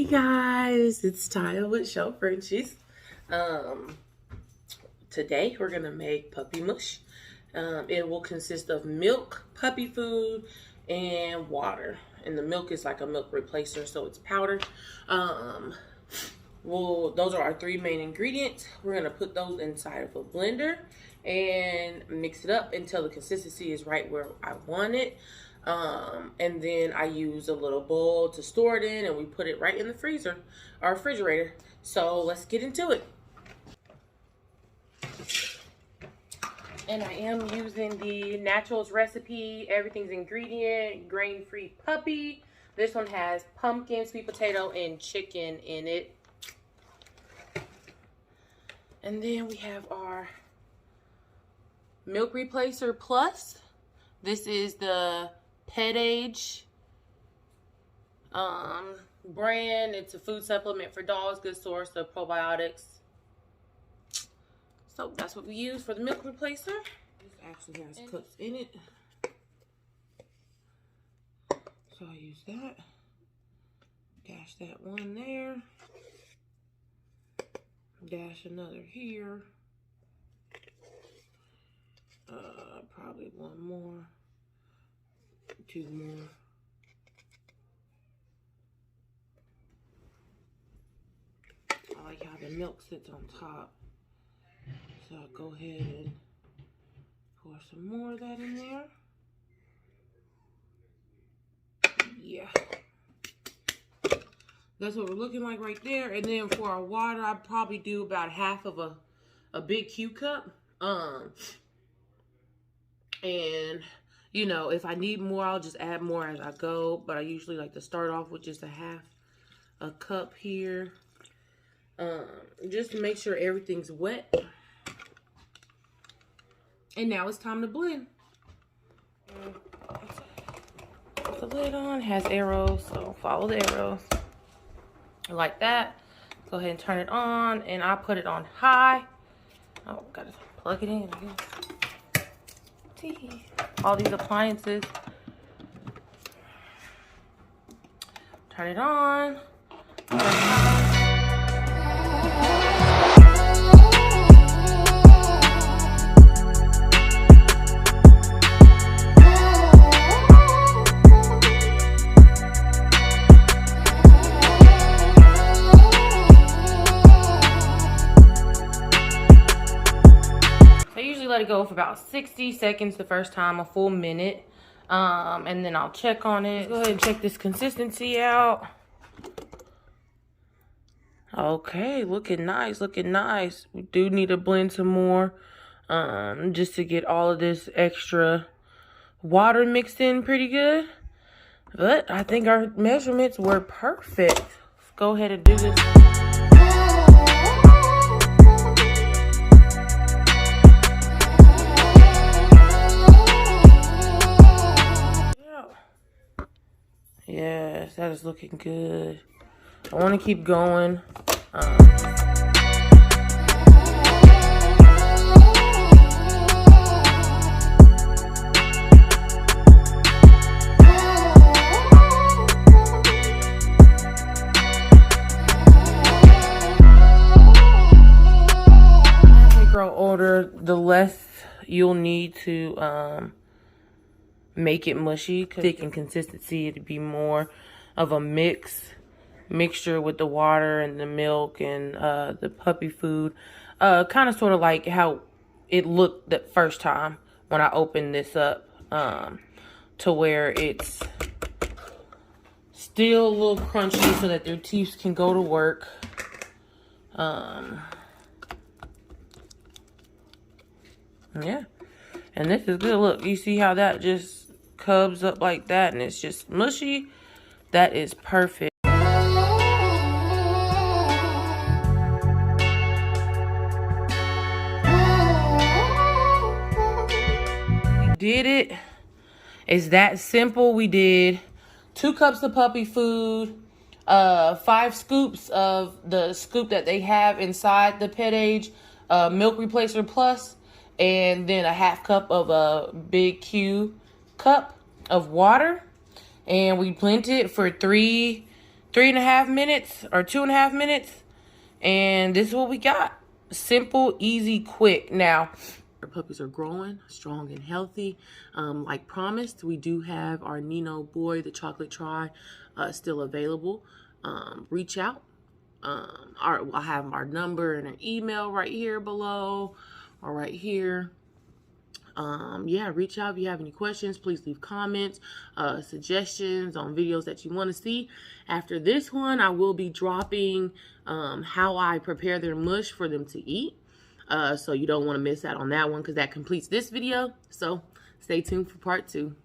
Guys, it's Taya with Frenchies. Today we're gonna make puppy mush. It will consist of milk, puppy food, and water. And the milk is like a milk replacer, so it's powder. Those are our three main ingredients. We're gonna put those inside of a blender and mix it up until the consistency is right where I want it. And then I use a little bowl to store it in, and we put it right in the freezer or refrigerator. So let's get into it. And I am using the Naturals recipe, everything's ingredient, grain-free puppy. This one has pumpkin, sweet potato, and chicken in it. And then we have our Milk Replacer Plus. This is the Pet Age brand. It's a food supplement for dogs, good source of probiotics. So that's what we use for the milk replacer. This actually has cups in it, so I use that. Dash that one there. Dash another here. Probably one more. Two more. I like how the milk sits on top. So I'll go ahead and pour some more of that in there. Yeah. That's what we're looking like right there. And then for our water, I'd probably do about half of a big Q cup. And you know, if I need more, I'll just add more as I go. But I usually like to start off with just a cup here. Just to make sure everything's wet. And now it's time to blend. Put the lid on, has arrows, so follow the arrows. Like that. Go ahead and turn it on, and I put it on high. Oh, gotta plug it in, I guess. All these appliances. Turn it on. Let it go for about 60 seconds the first time, a full minute, and then I'll check on it. Go ahead and check this consistency out. Okay, looking nice, looking nice. We do need to blend some more, just to get all of this extra water mixed in pretty good. But I think our measurements were perfect. Let's go ahead and do this. Yes, that is looking good. I want to keep going. As they grow older, the less you'll need to make it mushy. Thick in consistency, it'd be more of a mixture with the water and the milk and the puppy food. Kind of sort of like how it looked the first time when I opened this up, to where it's still a little crunchy so that their teeth can go to work. Yeah, and this is good. Look, you see how that just cubs up like that, and it's just mushy. That is perfect. We did it. It's that simple. We did 2 cups of puppy food, 5 scoops of the scoop that they have inside the Pet Age Milk Replacer Plus, and then a half cup of a big Q cup of water. And we blended it for 3 3.5 minutes or 2.5 minutes. And this is what we got. Simple, easy, quick. Now, our puppies are growing strong and healthy. Like promised, we do have our Nino boy, the chocolate try, still available. Reach out. I have our number and an email right here below or right here. Yeah, reach out if you have any questions. Please leave comments, suggestions on videos that you want to see. After this one, I will be dropping how I prepare their mush for them to eat. So you don't want to miss out on that one because that completes this video. So stay tuned for part 2.